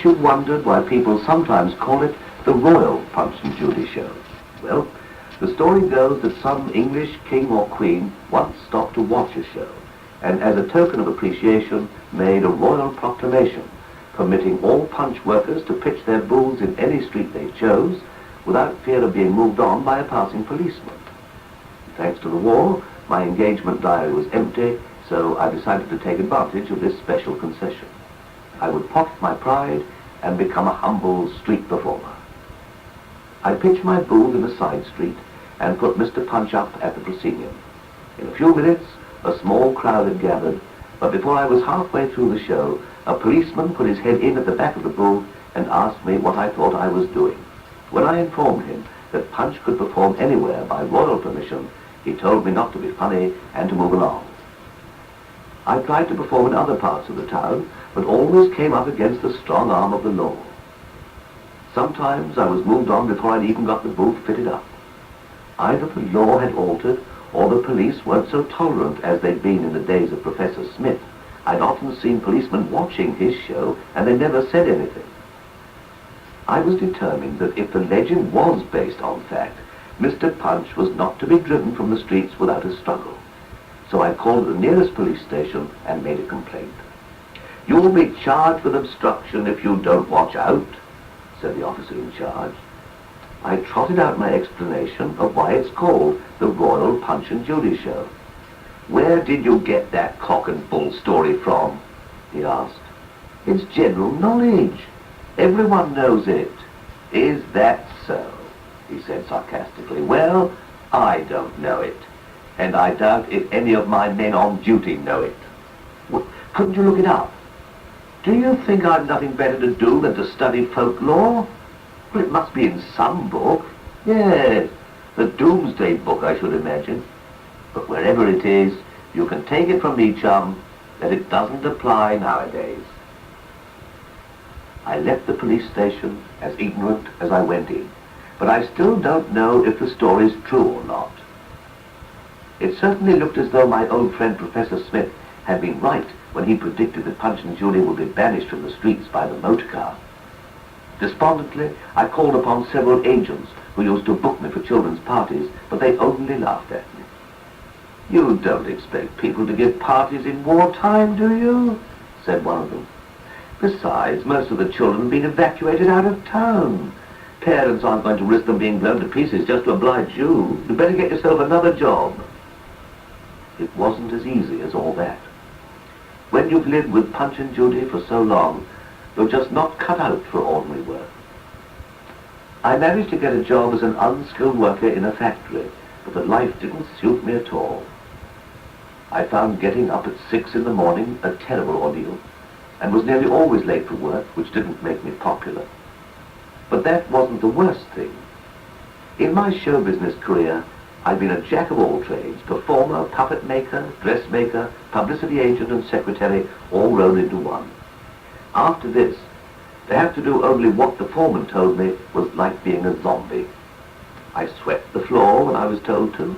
you've wondered why people sometimes call it the Royal Punch and Judy Show. Well, the story goes that some English king or queen once stopped to watch a show, and as a token of appreciation made a royal proclamation permitting all punch workers to pitch their booths in any street they chose without fear of being moved on by a passing policeman. Thanks to the war, my engagement diary was empty, so I decided to take advantage of this special concession. I would pocket my pride and become a humble street performer. I pitched my booth in a side street and put Mr. Punch up at the proscenium. In a few minutes, a small crowd had gathered, but before I was halfway through the show, a policeman put his head in at the back of the booth and asked me what I thought I was doing. When I informed him that Punch could perform anywhere by royal permission, he told me not to be funny and to move along. I tried to perform in other parts of the town, but always came up against the strong arm of the law. Sometimes I was moved on before I'd even got the booth fitted up. Either the law had altered, or the police weren't so tolerant as they'd been in the days of Professor Smith. I'd often seen policemen watching his show, and they never said anything. I was determined that if the legend was based on fact, Mr. Punch was not to be driven from the streets without a struggle. So I called the nearest police station and made a complaint. "You'll be charged with obstruction if you don't watch out," said the officer in charge. I trotted out my explanation of why it's called the Royal Punch and Judy Show. "Where did you get that cock and bull story from?" he asked. "It's general knowledge. Everyone knows it." "Is that so?" he said sarcastically. "Well, I don't know it, and I doubt if any of my men on duty know it." "Couldn't you look it up?" "Do you think I've nothing better to do than to study folklore?" "Well, it must be in some book." "Yes, the Doomsday Book, I should imagine. But wherever it is, you can take it from me, chum, that it doesn't apply nowadays." I left the police station as ignorant as I went in, but I still don't know if the story's true or not. It certainly looked as though my old friend Professor Smith had been right when he predicted that Punch and Judy would be banished from the streets by the motor car. Despondently, I called upon several agents who used to book me for children's parties, but they only laughed at me. "You don't expect people to give parties in wartime, do you?" said one of them. "Besides, most of the children have been evacuated out of town. Parents aren't going to risk them being blown to pieces just to oblige you. You'd better get yourself another job." It wasn't as easy as all that. When you've lived with Punch and Judy for so long, you're just not cut out for ordinary work. I managed to get a job as an unskilled worker in a factory, but the life didn't suit me at all. I found getting up at 6 in the morning a terrible ordeal, and was nearly always late for work, which didn't make me popular. But that wasn't the worst thing. In my show business career, I've been a jack of all trades, performer, puppet maker, dressmaker, publicity agent and secretary, all rolled into one. After this, to have to do only what the foreman told me was like being a zombie. I swept the floor when I was told to.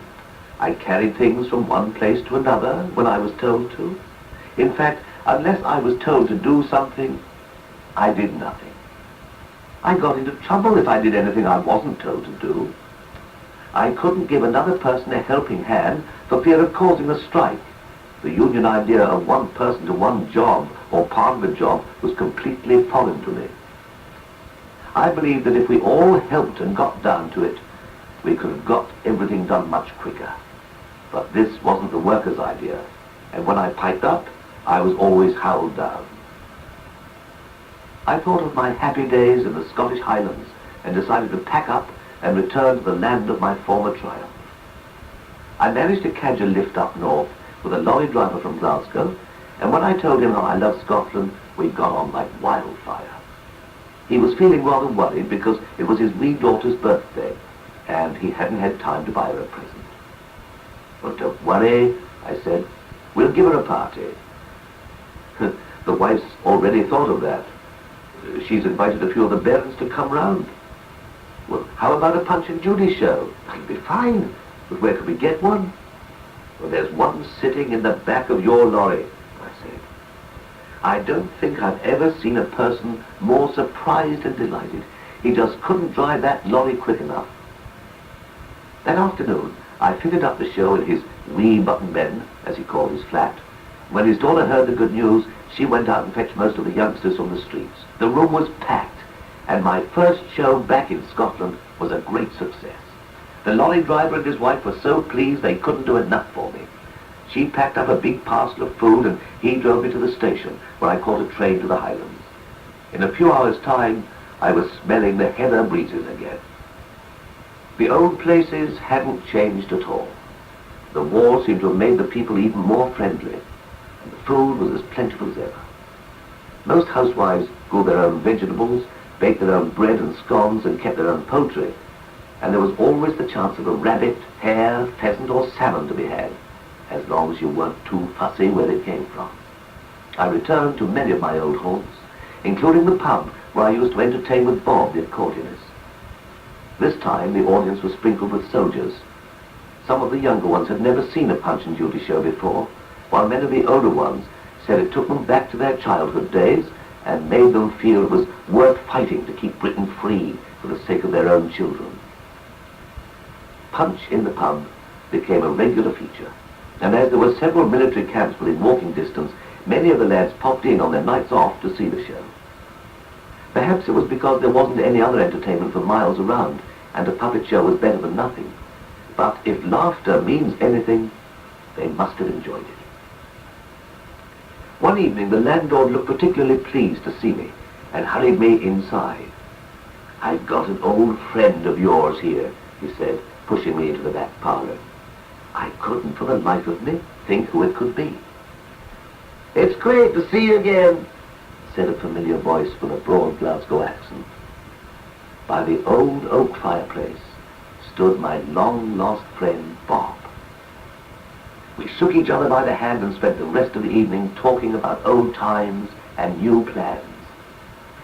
I carried things from one place to another when I was told to. In fact, unless I was told to do something, I did nothing. I got into trouble if I did anything I wasn't told to do. I couldn't give another person a helping hand for fear of causing a strike. The union idea of one person to one job or part of a job was completely foreign to me. I believe that if we all helped and got down to it, we could have got everything done much quicker. But this wasn't the workers' idea, and when I piped up, I was always howled down. I thought of my happy days in the Scottish Highlands and decided to pack up and return to the land of my former triumph. I managed to catch a lift up north with a lorry driver from Glasgow, and when I told him how I loved Scotland, we got on like wildfire. He was feeling rather worried because it was his wee daughter's birthday, and he hadn't had time to buy her a present. "But don't worry," I said, "we'll give her a party." The wife's already thought of that. She's invited a few of the bairns to come round. "Well, how about a Punch and Judy show?" "That'll be fine, but where could we get one?" "Well, there's one sitting in the back of your lorry," I said. I don't think I've ever seen a person more surprised and delighted. He just couldn't drive that lorry quick enough. That afternoon, I fitted up the show in his wee button Ben, as he called his flat. When his daughter heard the good news, she went out and fetched most of the youngsters from the streets. The room was packed, and my first show back in Scotland was a great success. The lorry driver and his wife were so pleased they couldn't do enough for me. She packed up a big parcel of food and he drove me to the station where I caught a train to the Highlands. In a few hours' time, I was smelling the heather breezes again. The old places hadn't changed at all. The war seemed to have made the people even more friendly, and the food was as plentiful as ever. Most housewives grew their own vegetables, baked their own bread and scones, and kept their own poultry, and there was always the chance of a rabbit, hare, pheasant, or salmon to be had, as long as you weren't too fussy where it came from. I returned to many of my old haunts, including the pub where I used to entertain with Bob, the accordionist. This time the audience was sprinkled with soldiers. Some of the younger ones had never seen a Punch and Judy show before, while many of the older ones said it took them back to their childhood days and made them feel it was worth fighting to keep Britain free for the sake of their own children. Punch in the pub became a regular feature, and as there were several military camps within walking distance, many of the lads popped in on their nights off to see the show. Perhaps it was because there wasn't any other entertainment for miles around, and a puppet show was better than nothing. But if laughter means anything, they must have enjoyed it. One evening, the landlord looked particularly pleased to see me, and hurried me inside. "I've got an old friend of yours here," he said, pushing me into the back parlour. I couldn't for the life of me think who it could be. "It's great to see you again," said a familiar voice with a broad Glasgow accent. By the old oak fireplace stood my long-lost friend Bob. We shook each other by the hand and spent the rest of the evening talking about old times and new plans.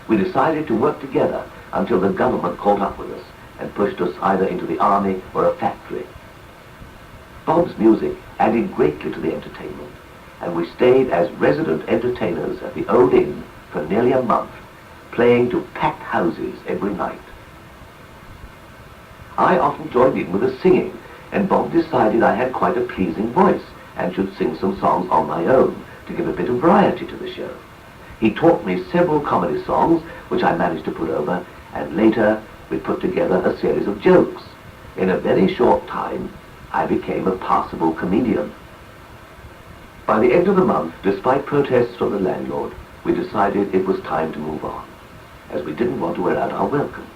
We decided to work together until the government caught up with us and pushed us either into the army or a factory. Bob's music added greatly to the entertainment, and we stayed as resident entertainers at the old inn for nearly a month, playing to packed houses every night. I often joined in with the singing, and Bob decided I had quite a pleasing voice and should sing some songs on my own to give a bit of variety to the show. He taught me several comedy songs, which I managed to put over, and later we put together a series of jokes. In a very short time, I became a passable comedian. By the end of the month, despite protests from the landlord, we decided it was time to move on, as we didn't want to wear out our welcome.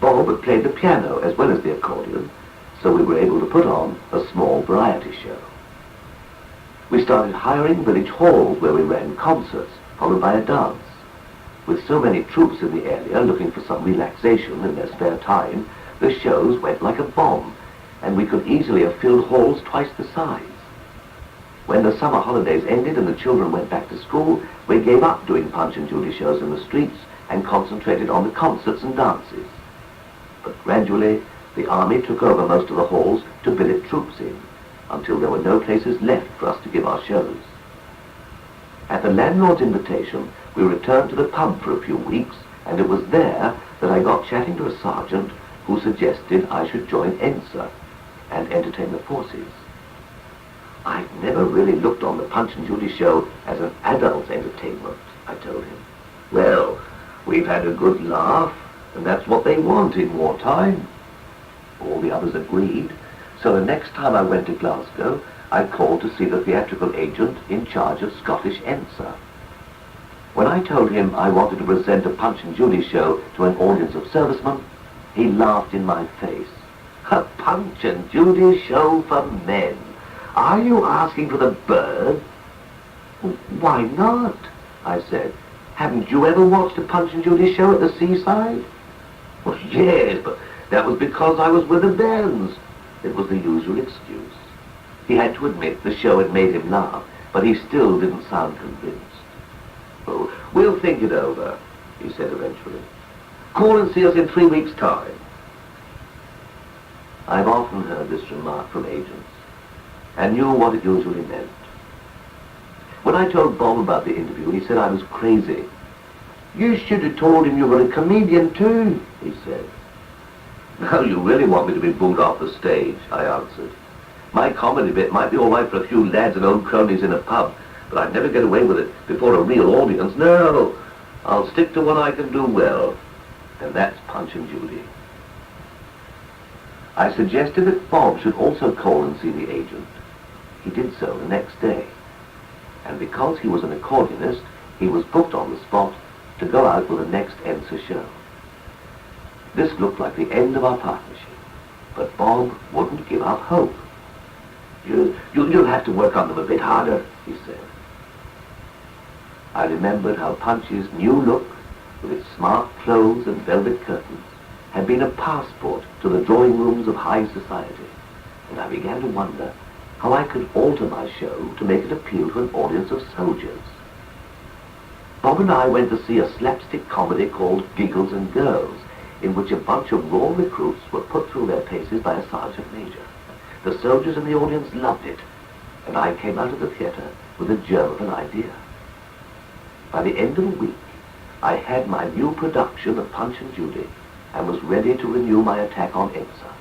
Bob had played the piano as well as the accordion, so we were able to put on a small variety show. We started hiring village halls where we ran concerts, followed by a dance. With so many troops in the area looking for some relaxation in their spare time, the shows went like a bomb, and we could easily have filled halls twice the size. When the summer holidays ended and the children went back to school, we gave up doing Punch and Judy shows in the streets and concentrated on the concerts and dances. But gradually, the army took over most of the halls to billet troops in, until there were no places left for us to give our shows. At the landlord's invitation, we returned to the pub for a few weeks, and it was there that I got chatting to a sergeant who suggested I should join E.N.S.A. and entertain the forces. "I've never really looked on the Punch and Judy show as an adult entertainment," I told him. "Well, we've had a good laugh, and that's what they want in wartime." All the others agreed, so the next time I went to Glasgow, I called to see the theatrical agent in charge of Scottish E.N.S.A. When I told him I wanted to present a Punch and Judy show to an audience of servicemen, he laughed in my face. "A Punch and Judy show for men? Are you asking for the bird?" "Why not?" I said. "Haven't you ever watched a Punch and Judy show at the seaside?" "Well, yes, but that was because I was with the bands." It was the usual excuse. He had to admit the show had made him laugh, but he still didn't sound convinced. "Oh, we'll think it over," he said eventually. "Call and see us in 3 weeks' time." I've often heard this remark from agents, and knew what it usually meant. When I told Bob about the interview, he said I was crazy. You should have told him you were a comedian too, he said. Now you really want me to be booed off the stage, I answered. My comedy bit might be all right for a few lads and old cronies in a pub, but I'd never get away with it before a real audience. No, I'll stick to what I can do well, and that's Punch and Judy. I suggested that Bob should also call and see the agent. He did so the next day, and because he was an accordionist, he was booked on the spot to go out with the next E.N.S.A show. This looked like the end of our partnership, but Bob wouldn't give up hope. You'll have to work on them a bit harder, he said. I remembered how Punch's new look, with its smart clothes and velvet curtains, had been a passport to the drawing rooms of high society, and I began to wonder how I could alter my show to make it appeal to an audience of soldiers. Bob and I went to see a slapstick comedy called Giggles and Girls, in which a bunch of raw recruits were put through their paces by a sergeant major. The soldiers in the audience loved it, and I came out of the theatre with a germ of an idea. By the end of the week, I had my new production of Punch and Judy, and was ready to renew my attack on E.N.S.A.